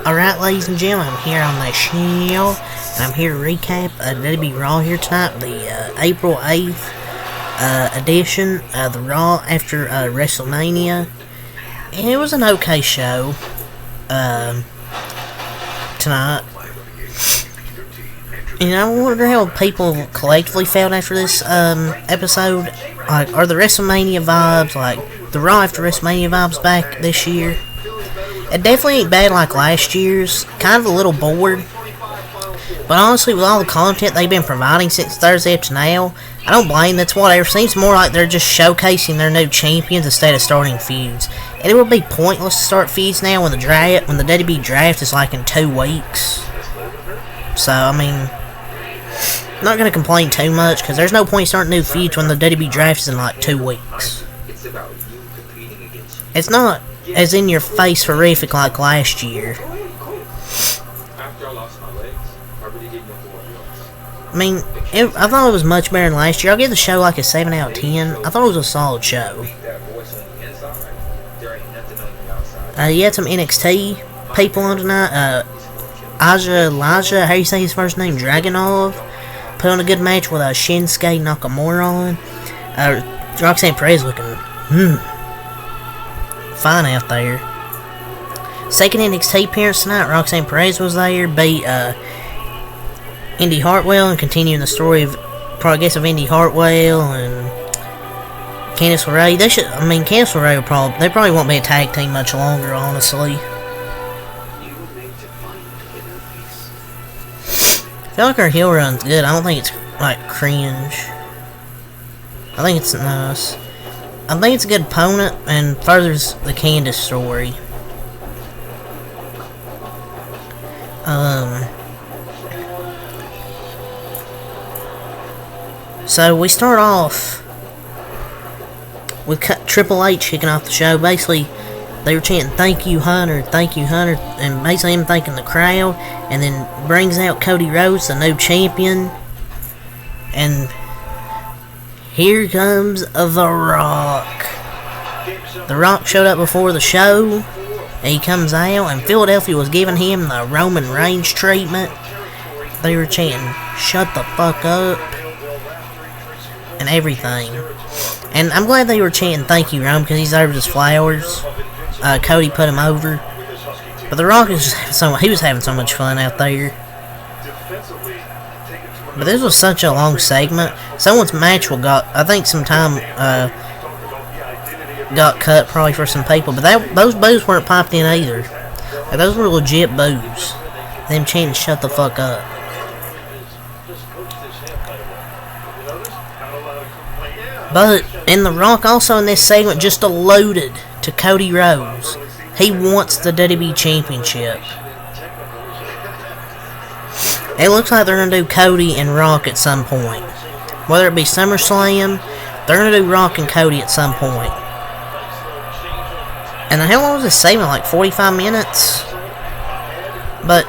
Alright, ladies and gentlemen, I'm here on the channel, and I'm here to recap WWE Raw here tonight, the April 8th edition of the Raw after Wrestlemania. And it was an okay show tonight. And I wonder how people collectively felt after this episode. Like, are the WrestleMania vibes, like the Raw after WrestleMania vibes back this year? It definitely ain't bad like last year's. Kind of a little bored. But honestly, with all the content they've been providing since Thursday up to now, I don't blame. That's whatever. Seems more like they're just showcasing their new champions instead of starting feuds. And it would be pointless to start feuds now when the WWE draft is like in 2 weeks. So, I mean, I'm not going to complain too much, because there's no point starting new feuds when the WWE draft is in like 2 weeks. It's not as in your face horrific like last year. I mean, I thought it was much better than last year. I'll give the show like a 7 out of 10. I thought it was a solid show. You had some NXT people on tonight. Elijah, how do you say his first name? Dragunov. Put on a good match with Shinsuke Nakamura on. Roxanne Perez looking fine out there. Second NXT appearance tonight, Roxanne Perez was there, beat Indy Hartwell, and continuing the story of progress of Indy Hartwell and Candice LeRae. Candice LeRae they probably won't be a tag team much longer, honestly. I feel like her heel run's good. I don't think it's like cringe. I think it's nice. I think it's a good opponent and furthers the Candice story. So we start off with Triple H kicking off the show. Basically, they were chanting "Thank you, Hunter, thank you, Hunter," and basically him thanking the crowd, and then brings out Cody Rhodes, the new champion, and here comes The Rock. The Rock showed up before the show, and he comes out, and Philadelphia was giving him the Roman Reigns treatment. They were chanting, "Shut the fuck up," and everything. And I'm glad they were chanting "Thank you, Roman," because he deserves his flowers. Cody put him over. But The Rock was he was having so much fun out there. But this was such a long segment. Someone's match I think some time got cut probably for some people. But those boos weren't popped in either. Like, those were legit boos. Them chanting "Shut the fuck up." But The Rock also in this segment just alluded to Cody Rhodes. He wants the WWE Championship. It looks like they're going to do Cody and Rock at some point. Whether it be SummerSlam, they're going to do Rock and Cody at some point. And how long was this segment? Like 45 minutes? But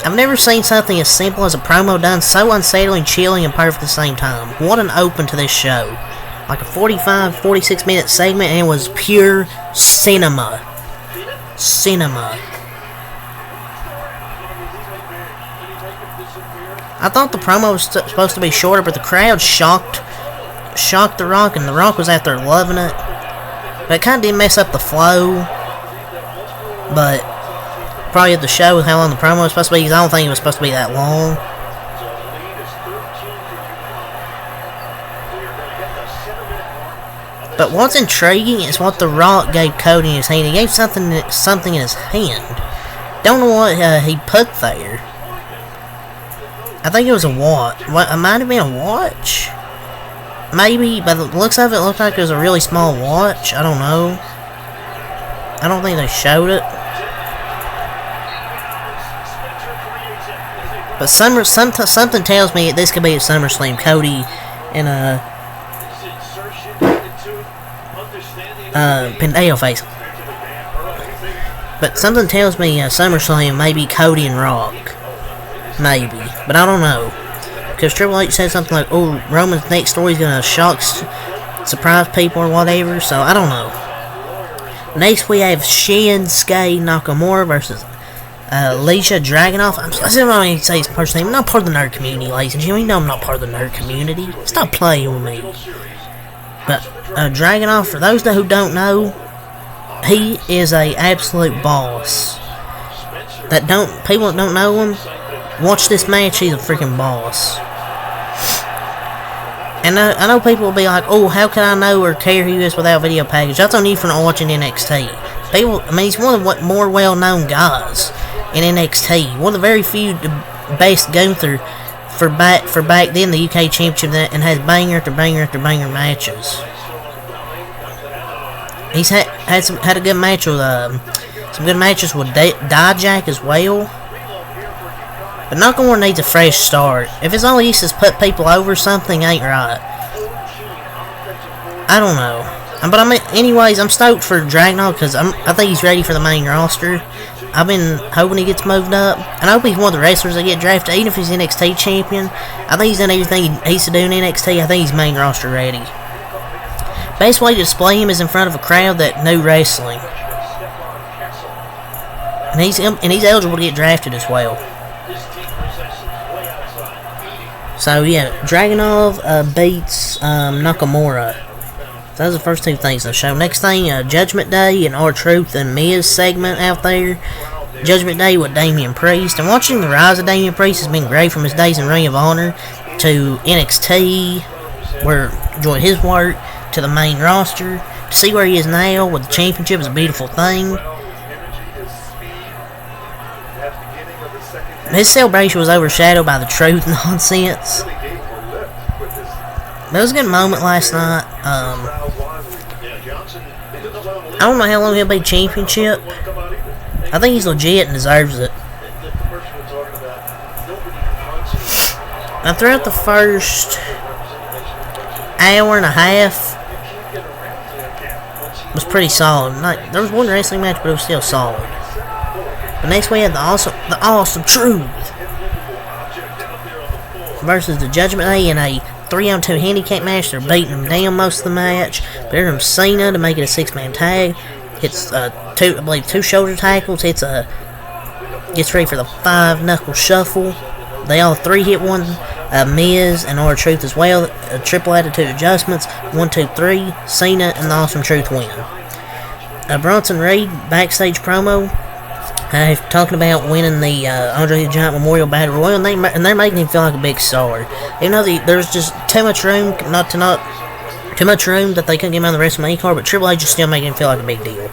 I've never seen something as simple as a promo done so unsettling, chilling, and perfect at the same time. What an open to this show. Like a 45, 46 minute segment, and it was pure cinema. I thought the promo was supposed to be shorter, but the crowd shocked The Rock, and The Rock was out there loving it. But it kind of did mess up the flow. But probably at the show with how long the promo was supposed to be, because I don't think it was supposed to be that long. But what's intriguing is what The Rock gave Cody in his hand. He gave something in his hand. Don't know what he put there. I think it was a watch. It might have been a watch? Maybe, by the looks of it, it looked like it was a really small watch. I don't know. I don't think they showed it. But something tells me this could be at SummerSlam. Cody and Pendeo face. But something tells me SummerSlam maybe Cody and Rock. Maybe. But I don't know. Because Triple H said something like, "Oh, Roman's next story is going to surprise people or whatever." So I don't know. Next we have Shinsuke Nakamura versus Alicia Dragunov. I still don't even say his first name. I'm not part of the nerd community, ladies and gentlemen. You know I'm not part of the nerd community. Stop playing with me. But Dragunov, for those who don't know, he is a absolute boss. People that don't know him, watch this match. He's a freaking boss. And I know people will be like, oh, how can I know or care who he is without video package? That's on you for not watching NXT. He's one of the more well-known guys in NXT. One of the very few best going through for back then, the UK Championship, and has banger after banger after banger matches. He's had a good match with some good matches with Dijak as well. But Nakamura needs a fresh start. If his only use is put people over, something ain't right. I don't know. But anyways, I'm stoked for Dragunov because I think he's ready for the main roster. I've been hoping he gets moved up. And I hope he's one of the wrestlers that get drafted, even if he's NXT champion. I think he's done everything he needs to do in NXT. I think he's main roster ready. Best way to display him is in front of a crowd that knew wrestling. And he's eligible to get drafted as well. So yeah, Dragunov beats Nakamura. So those are the first two things on the show. Next thing, Judgment Day and R-Truth and Miz segment out there. Judgment Day with Damian Priest. And watching the rise of Damian Priest has been great, from his days in Ring of Honor to NXT, where I enjoyed his work, to the main roster. To see where he is now with the championship is a beautiful thing. His celebration was overshadowed by the Truth nonsense. There was a good moment last night. I don't know how long he'll be championship. I think he's legit and deserves it. Now, throughout the first hour and a half, was pretty solid. There was one wrestling match, but it was still solid. But next we had the awesome Truth versus the Judgment Day in a 3-on-2 handicap match. They're beating them down most of the match. They're from Cena to make it a 6-man tag. Hits two shoulder tackles. Gets ready for the 5-knuckle shuffle. They all three hit one. Miz and R-Truth as well. Triple attitude adjustments. 1, 2, 3. Cena and the awesome Truth win. Bronson Reed backstage promo. Talking about winning the Andre the Giant Memorial Battle Royal, and they're making him feel like a big star. Even though there's just too much room, too much room that they couldn't get him on the Wrestlemania card, but Triple H is still making him feel like a big deal.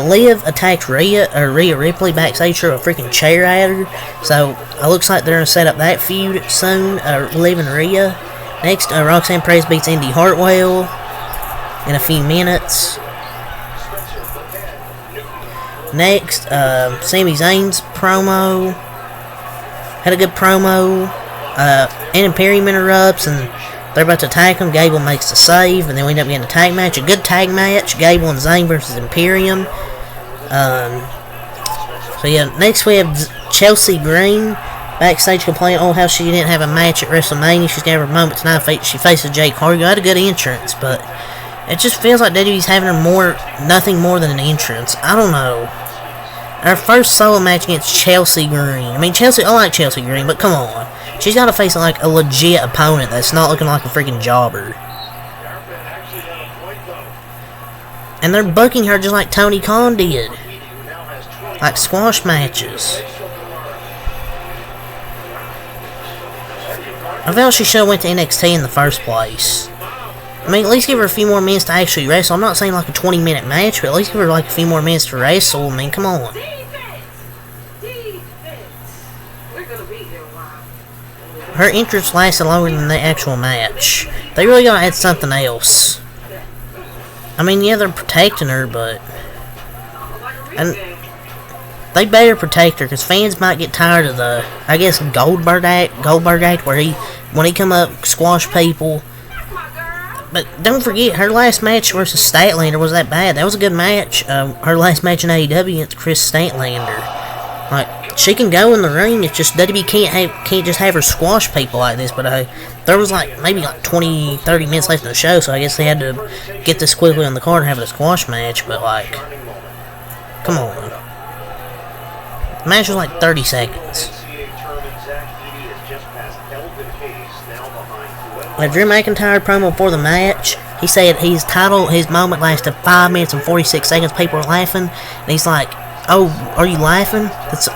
Liv attacked Rhea Ripley backstage, threw a freaking chair at her. So it looks like they're gonna set up that feud soon. Liv and Rhea. Next, Roxanne Perez beats Indy Hartwell in a few minutes. Next, Sami Zayn's promo. Had a good promo. And Imperium interrupts, and they're about to attack him. Gable makes the save, and then we end up getting a tag match. A good tag match. Gable and Zayn versus Imperium. So yeah, next we have Chelsea Green backstage complaining, how she didn't have a match at WrestleMania. She's gonna have her moment tonight. She faces Jake Cargill. Had a good entrance, but it just feels like WWE's having her nothing more than an entrance. I don't know. Our first solo match against Chelsea Green. I like Chelsea Green, but come on. She's got to face like a legit opponent that's not looking like a freaking jobber. And they're booking her just like Tony Khan did. Like squash matches. I felt she should have went to NXT in the first place. At least give her a few more minutes to actually wrestle. I'm not saying like a 20-minute match, but at least give her like a few more minutes to wrestle. Come on. Her entrance lasted longer than the actual match. They really gotta add something else. Yeah, they're protecting her, but... And they better protect her, because fans might get tired of the, Goldberg act, where when he come up, squash people. But don't forget, her last match versus Statlander was that bad. That was a good match. Her last match in AEW against Chris Statlander. She can go in the ring. It's just WWE can't just have her squash people like this. But there was maybe 20, 30 minutes left in the show, so I guess they had to get this quickly on the card and have a squash match. But come on. The match was like 30 seconds. The Drew McIntyre promo before the match, he said his moment lasted 5 minutes and 46 seconds. People were laughing, and he's like, "Oh, are you laughing? That's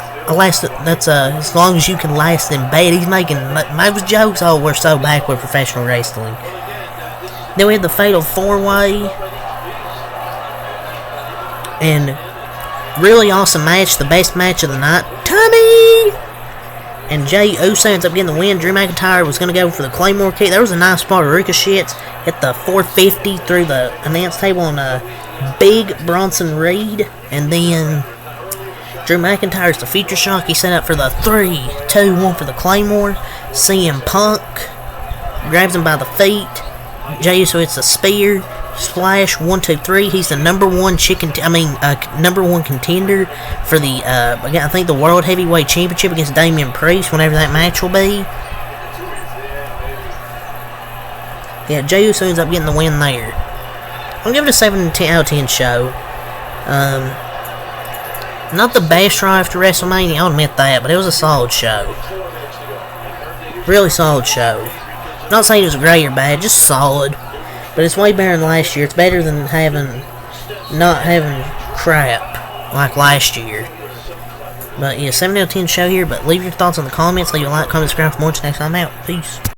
as long as you can last in bed." He's making most jokes. Oh, we're so back with professional wrestling. Then we had the Fatal 4-Way, and really awesome match, the best match of the night. Tommy! And Jey Uso ends up getting the win. Drew McIntyre was going to go for the Claymore kick. There was a nice spot of ricochets. Hit the 450 through the announce table on a big Bronson Reed. And then Drew McIntyre's the Future Shock. He set up for the 3, 2, 1 for the Claymore. CM Punk grabs him by the feet. Jey Uso hits the spear. Splash, 1, 2, 3. He's the number one number one contender for the, I think the World Heavyweight Championship against Damian Priest, whenever that match will be. Yeah, Jey Uso ends up getting the win there. I'll give it a 7 out of 10 show. Not the best show after WrestleMania, I'll admit that, but it was a solid show. Really solid show. Not saying it was great or bad, just solid. But it's way better than last year. It's better than not having crap like last year. But yeah, 7 out of 10 show here. But leave your thoughts in the comments. Leave a like, comment, subscribe for more. Next time I'm out. Peace.